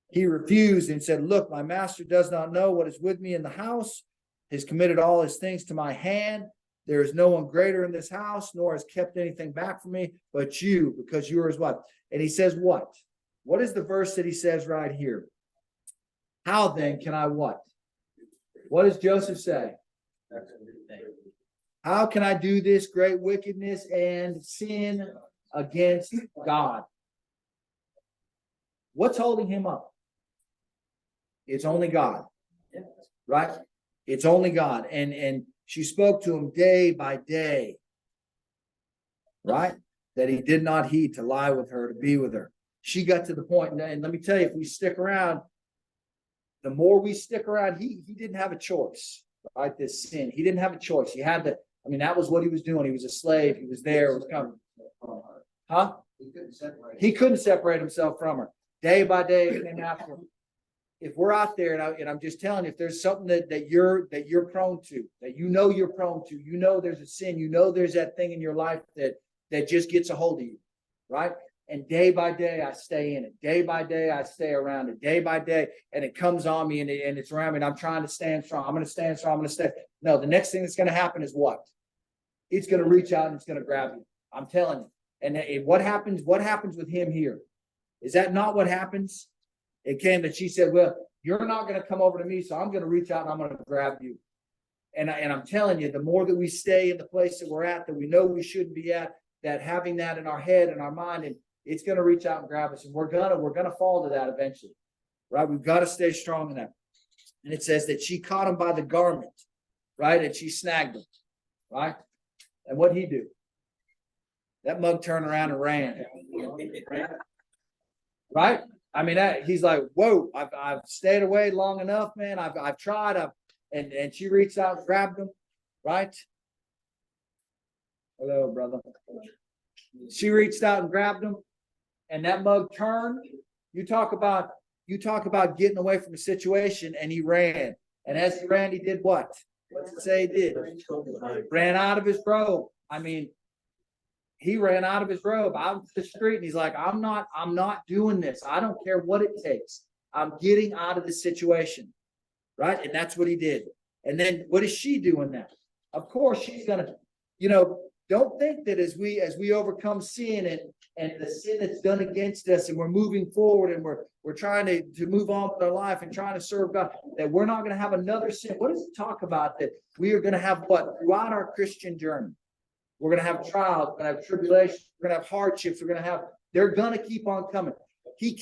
He refused and said, look, my master does not know what is with me in the house. He has committed all his things to my hand. There is no one greater in this house, nor has kept anything back from me, but you, because you are his wife. And he says what? What is the verse that he says right here? How then can I what? What does Joseph say? How can I do this great wickedness and sin against God? What's holding him up? It's only God, right? It's only God. And she spoke to him day by day, right? That he did not heed to lie with her, to be with her. She got to the point, and let me tell you, if we stick around, the more we stick around, he didn't have a choice, right? This sin, he didn't have a choice. He had to, that was what he was doing. He was a slave. He was there. It was coming. Huh? He couldn't separate himself from her. Day by day, it came after him. If we're out there, and I'm just telling you, if there's something that you're prone to, that you're prone to, there's a sin, there's that thing in your life that just gets a hold of you, right? And day by day, I stay in it. Day by day, I stay around it. Day by day, and it comes on me, and it's around me, and I'm trying to stand strong. I'm going to stand strong. I'm going to stay. No, the next thing that's going to happen is what? It's going to reach out and it's going to grab you. I'm telling you. And what happens with him here? Is that not what happens? It came that she said, well, you're not going to come over to me, so I'm going to reach out and I'm going to grab you. And I'm telling you, the more that we stay in the place that we're at, that we know we shouldn't be at, that having that in our head and our mind, and it's going to reach out and grab us. And we're gonna fall to that eventually. Right? We've got to stay strong in that. And it says that she caught him by the garment, right? And she snagged him. Right? And what'd he do? That mug turned around and ran. Right? He's like, whoa, I've stayed away long enough, man. I've tried. And she reached out and grabbed him. Right? Hello, brother. She reached out and grabbed him, and that mug turned. You talk about getting away from a situation, and he ran. And as he ran, he did what? What did it say he did? Ran out of his robe. He ran out of his robe out into the street, and he's like, I'm not doing this. I don't care what it takes. I'm getting out of this situation. Right? And that's what he did. And then what is she doing now? Of course, she's gonna, don't think that as we overcome sin and the sin that's done against us, and we're moving forward, and we're trying to move on with our life and trying to serve God, that we're not going to have another sin. What does it talk about? That we are going to have what? Throughout our Christian journey, we're going to have trials, we're going to have tribulations, we're going to have hardships, they're going to keep on coming. He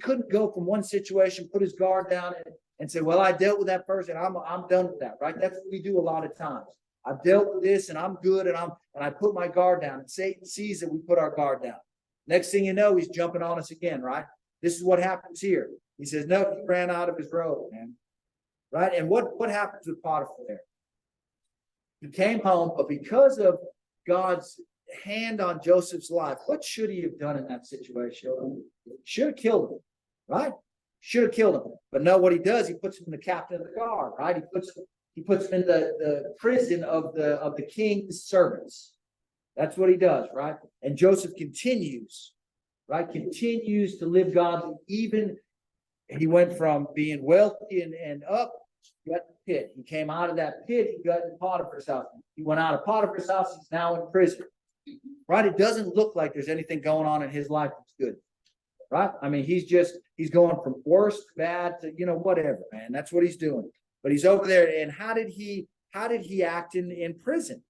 couldn't go from one situation, put his guard down and say, well, I dealt with that person, I'm done with that, right? That's what we do a lot of times. I've dealt with this, and I'm good, and I put my guard down, and Satan sees that we put our guard down. Next thing you know, he's jumping on us again, right? This is what happens here. He says, no, he ran out of his robe, man. Right? And what happens with Potiphar there? He came home, but because of God's hand on Joseph's life, what should he have done in that situation? Should have killed him, right? Should have killed him. But no, what he does, he puts him in the captain of the guard, right? He puts him in the prison of the king's servants. That's what he does, right? And Joseph continues, right? Continues to live godly. Even he went from being wealthy and up He got the pit. He came out of that pit. He got in Potiphar's house. He went out of Potiphar's house. He's now in prison. Right? It doesn't look like there's anything going on in his life that's good. Right? I mean, he's going from worse to bad to, whatever, man. That's what he's doing. But he's over there. And how did he act in prison?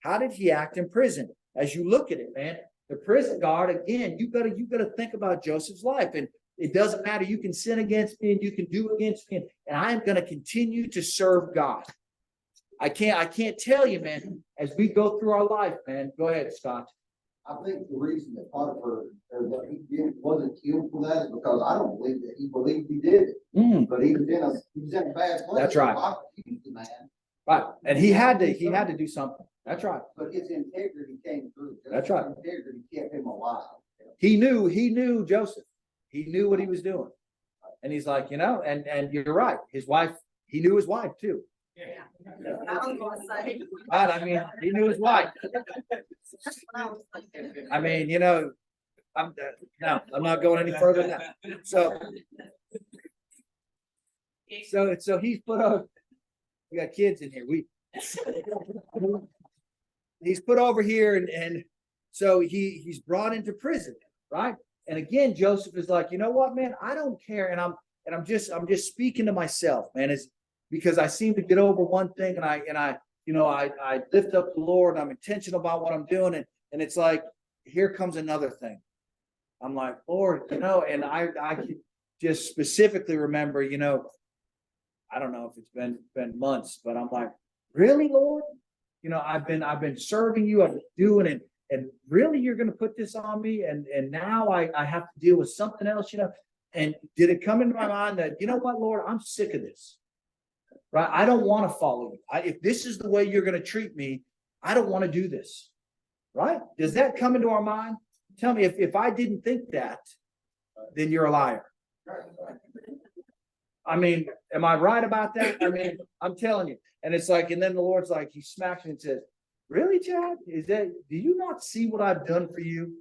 How did he act in prison? As you look at it, man, the prison guard, again, you gotta think about Joseph's life. And it doesn't matter. You can sin against me and you can do against me. And I am going to continue to serve God. I can't tell you, man, as we go through our life, man. Go ahead, Scott. I think the reason that Potiphar, or that wasn't killed for that is because I don't believe that he believed he did it, but he was in a bad place. That's right. I accused the man, Right. And he had to do something. That's right. but his integrity came through. That's right. His integrity kept him alive. He knew Joseph. He knew what he was doing. And he's like, and you're right. His wife, he knew his wife too. Right, I mean, he knew his wife. I mean, I'm not going any further than that. So he's put over, we got kids in here. He's put over here and so he's brought into prison, right? And again, Joseph is like, you know what, man, I don't care. And I'm just speaking to myself, man, is because I seem to get over one thing and I lift up the Lord and I'm intentional about what I'm doing. And it's like, here comes another thing. I'm like, Lord, and I can just specifically remember, I don't know if it's been months, but I'm like, really, Lord? I've been serving you, I've been doing it. And really, you're going to put this on me? And now I have to deal with something else, And did it come into my mind that, you know what, Lord, I'm sick of this, right? I don't want to follow you. If this is the way you're going to treat me, I don't want to do this, right? Does that come into our mind? Tell me, if I didn't think that, then you're a liar. I mean, am I right about that? I mean, I'm telling you. And it's like, and then the Lord's like, he smacks me and says, really, Chad? Do you not see what I've done for you?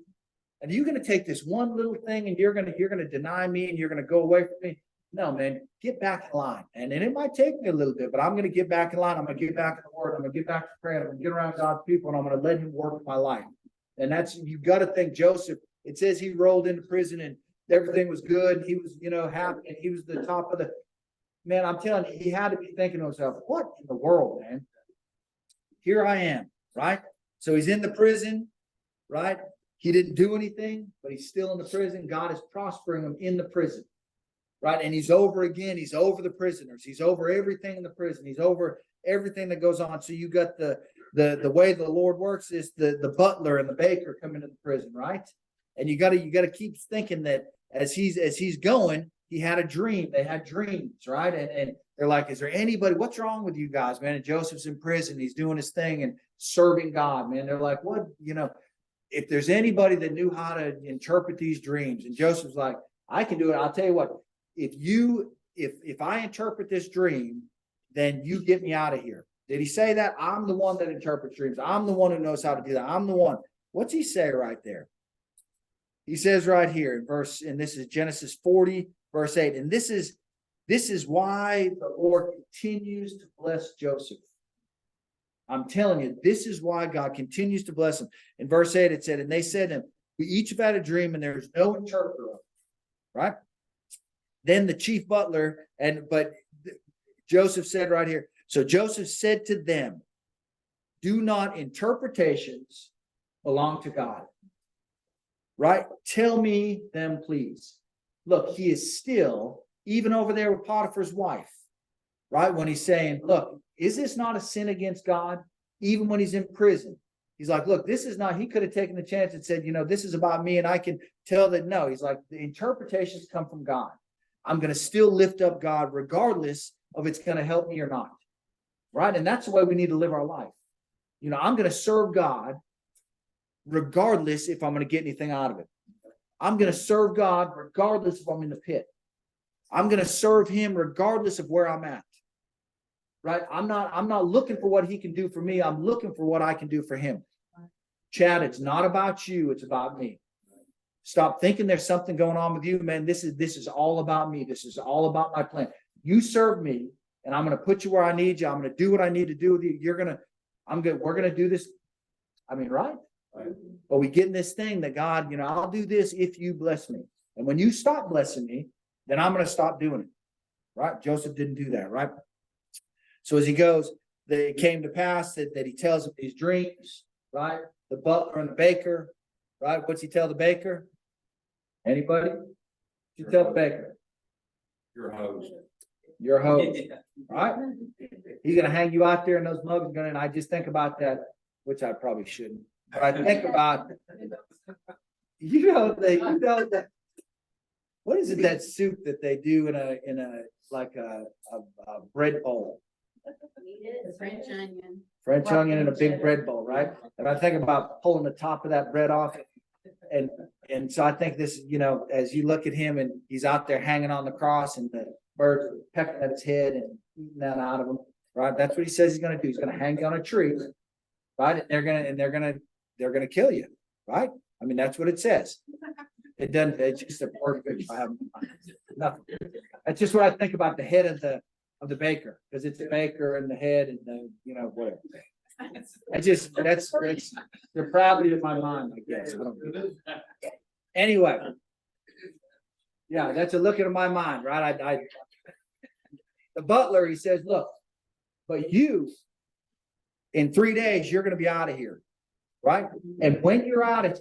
And are you going to take this one little thing and you're going to deny me and you're going to go away from me? No, man, get back in line. And it might take me a little bit, but I'm going to get back in line. I'm going to get back in the word. I'm going to get back to prayer. I'm going to get around God's people and I'm going to let him work in my life. And you've got to think Joseph, it says he rolled into prison and everything was good. He was, happy and he was the top of the, man, I'm telling you, he had to be thinking to himself, what in the world, man? Here I am, right? So he's in the prison, right? He didn't do anything, but he's still in the prison. God is prospering him in the prison, right? And he's over the prisoners. He's over everything in the prison. He's over everything that goes on. So you got the way the Lord works is the butler and the baker come into the prison, right? And you gotta keep thinking that as he's going, he had a dream. They had dreams, right? And they're like, is there anybody, what's wrong with you guys, man? And Joseph's in prison. He's doing his thing and serving God, man. They're like, what, if there's anybody that knew how to interpret these dreams. And Joseph's like, I can do it. I'll tell you what, if I interpret this dream, then you get me out of here. Did he say that? I'm the one that interprets dreams. I'm the one who knows how to do that. I'm the one. What's he say right there? He says right here and this is Genesis 40, verse 8. And this is why the Lord continues to bless Joseph. I'm telling you, this is why God continues to bless him. In verse 8, it said, and they said to him, we each have had a dream and there's no interpreter of it, right? Then the chief butler, but Joseph said right here, so Joseph said to them, do not interpretations belong to God? Right? Tell me them, please. Look, he is still, even over there with Potiphar's wife, right? When he's saying, look, is this not a sin against God? Even when he's in prison, he's like, look, this is not, he could have taken the chance and said, this is about me. And I can tell that, no, he's like, the interpretations come from God. I'm going to still lift up God regardless of it's going to help me or not. Right? And that's the way we need to live our life. I'm going to serve God regardless if I'm going to get anything out of it. I'm going to serve God regardless if I'm in the pit. I'm going to serve him regardless of where I'm at. Right? I'm not looking for what he can do for me. I'm looking for what I can do for him. Chad, it's not about you. It's about me. Stop thinking there's something going on with you, man. This is all about me. This is all about my plan. You serve me and I'm gonna put you where I need you. I'm gonna do what I need to do with you. We're gonna do this. I mean, right? But we get in this thing that God, I'll do this if you bless me. And when you stop blessing me, then I'm gonna stop doing it. Right? Joseph didn't do that, right? So as he goes, it came to pass that he tells him these dreams, right? The butler and the baker, right? What's he tell the baker? Anybody? You tell the baker. Your host. Your host, right? He's gonna hang you out there in those mugs, and I just think about that, which I probably shouldn't. But I think about, that. What is it, that soup that they do in a like a bread bowl? French onion. French onion in a big bread bowl, right? And I think about pulling the top of that bread off. And so I think this, as you look at him and he's out there hanging on the cross and the birds are pecking at his head and eating that out of him, right? That's what he says he's gonna do. He's gonna hang you on a tree, right? And they're gonna kill you, right? I mean, that's what it says. It doesn't, it's just a perfect, I have nothing. That's just what I think about the head of the baker, because it's the baker and the head and whatever. That's depravity of my mind, I guess. I don't know. Anyway. Yeah, that's a look into my mind, right? The butler, he says, look, but you, in 3 days, you're gonna be out of here, right? And when you're out of,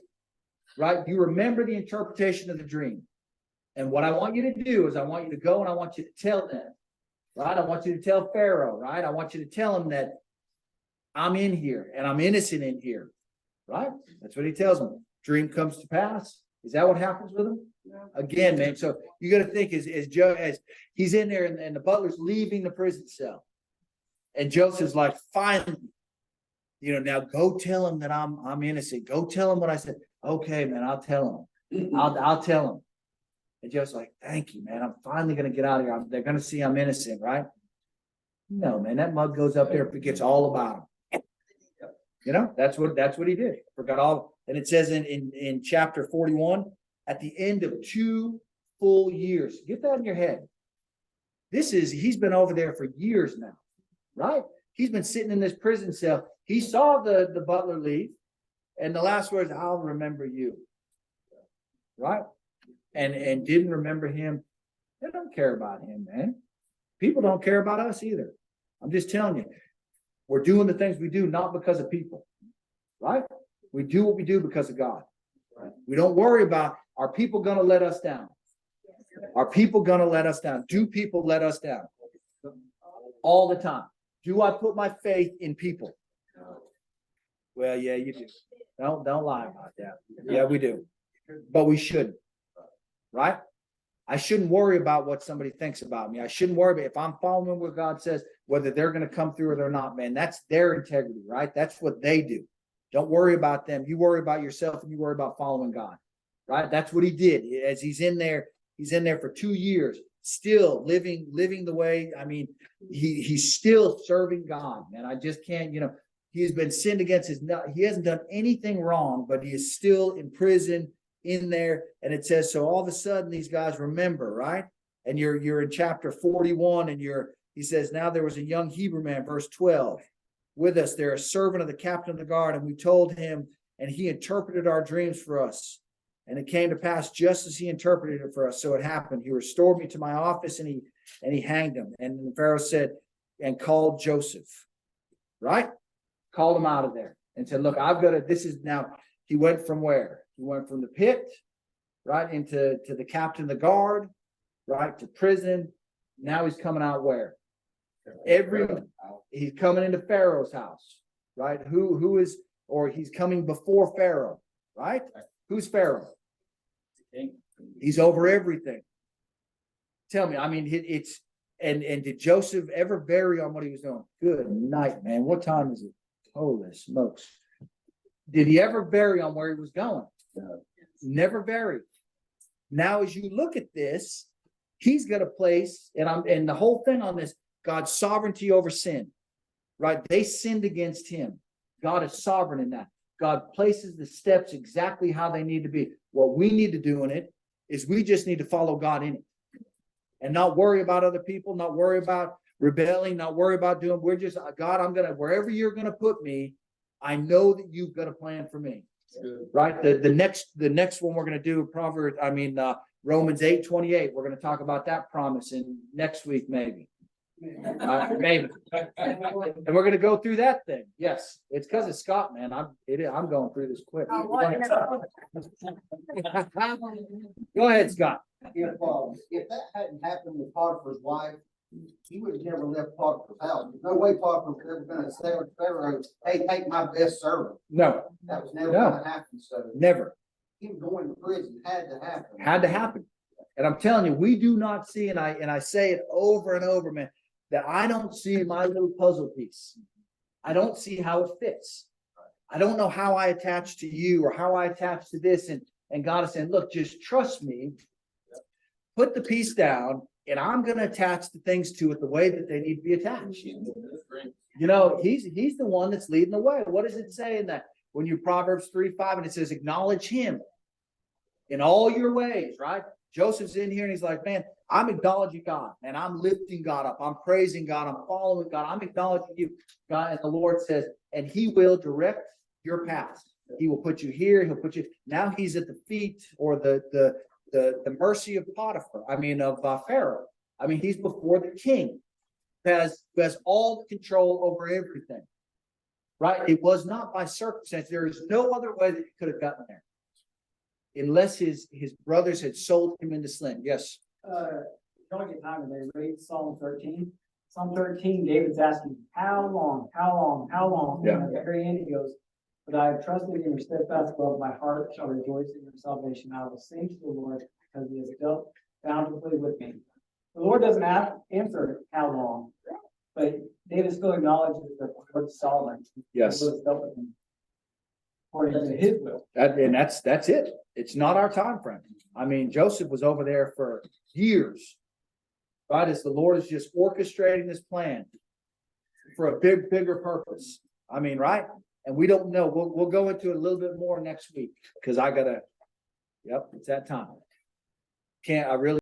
right, you remember the interpretation of the dream. And what I want you to do is I want you to go and I want you to tell them, right? I want you to tell Pharaoh, right? I want you to tell him that I'm in here and I'm innocent in here, right? That's what he tells them. Dream comes to pass. Is that what happens with him? Again, man. So you got to think as he's in there and the butler's leaving the prison cell, and Joseph's like, finally, now go tell him that I'm innocent. Go tell him what I said. Okay, man, I'll tell him. I'll tell him. And Joseph's like, thank you, man. I'm finally gonna get out of here. They're gonna see I'm innocent, right? No, man, that mug goes up there and forgets all about him. That's what he did. Forgot all. And it says in chapter 41, at the end of 2 full years. Get that in your head. He's been over there for years now, right? He's been sitting in this prison cell. He saw the butler leave, and the last words, I'll remember you. Right? And didn't remember him. They don't care about him, man. People don't care about us either. I'm just telling you, we're doing the things we do not because of people, right? We do what we do because of God. Right? We don't worry about, are people going to let us down? Are people going to let us down? Do people let us down? All the time. Do I put my faith in people? Well, yeah, you do. Don't lie about that. Yeah, we do. But we shouldn't. Right? I shouldn't worry about what somebody thinks about me. I shouldn't worry about if I'm following what God says, whether they're going to come through or they're not, man. That's their integrity, right? That's what they do. Don't worry about them. You worry about yourself and you worry about following God, right? That's what he did. As he's in there for 2 years, still living the way, I mean, he's still serving God, man. I just can't, he has been sinned against he hasn't done anything wrong, but he is still in prison in there. And it says, so all of a sudden these guys remember, right? And you're in chapter 41 and he says, now there was a young Hebrew man, verse 12, with us there, a servant of the captain of the guard. And we told him, and he interpreted our dreams for us. And it came to pass just as he interpreted it for us. So it happened. He restored me to my office and he hanged him. And the Pharaoh said, and called Joseph, right? Called him out of there and said, look, this is now, he went from where? He went from the pit, right, into the captain of the guard, right, to prison. Now he's coming out where? He's coming into Pharaoh's house, right? He's coming before Pharaoh, right? Who's Pharaoh? He's over everything. Tell me, I mean, and did Joseph ever vary on what he was doing? Good night, man. What time is it? Holy smokes. Did he ever vary on where he was going? No. Never varied. Now, as you look at this, he's got a place, and the whole thing on this, God's sovereignty over sin, right? They sinned against him. God is sovereign in that. God places the steps exactly how they need to be. What we need to do in it is we just need to follow God in it and not worry about other people, not worry about rebelling, not worry about doing, we're just, God, wherever you're gonna put me, I know that you've got a plan for me. Right? The next one we're gonna do Romans 8:28, we're gonna talk about that promise in next week, maybe. Maybe. And we're gonna go through that thing. Yes, it's because of Scott, man. I'm going through this quick. Go ahead, Scott. If that hadn't happened with Potiphar's wife, he would have never left Potiphar's house. There's no way Potiphar was ever gonna say to Pharaoh, hey, take my best servant. No, That was never No. gonna happen, so never. him going to prison had to happen. Had to happen. And I'm telling you, we do not see, and I say it over and over, man, that I don't see my little puzzle piece. I don't see how it fits. I don't know how I attach to you or how I attach to this. And God is saying, look, just trust me. Put the piece down and I'm going to attach the things to it the way that they need to be attached. You know, he's the one that's leading the way. What does it say in that? When you Proverbs 3:5 and it says, acknowledge him in all your ways, right? Joseph's in here and he's like, man, I'm acknowledging God and I'm lifting God up. I'm praising God. I'm following God. I'm acknowledging you, God. And the Lord says, and he will direct your path. He will put you here. He'll put you. Now he's at the feet or the mercy of Potiphar. Of Pharaoh. He's before the king who has all the control over everything. Right? It was not by circumstance. There is no other way that he could have gotten there. Unless his brothers had sold him into slavery. Yes. Don't get time today, read Psalm 13. Psalm 13, David's asking, how long? Yeah. And at the very end, he goes, but I have trusted in your steadfast love, my heart shall rejoice in your salvation. I will sing to the Lord because he has dealt bountifully with me. The Lord doesn't answer how long, but David still acknowledges that the Lord's sovereign. Yes. The Lord has dealt with him according to his will. That's it. It's not our time frame. Joseph was over there for years. Right? As the Lord is just orchestrating this plan for a bigger purpose. Right? And we don't know. We'll go into it a little bit more next week because it's that time. I really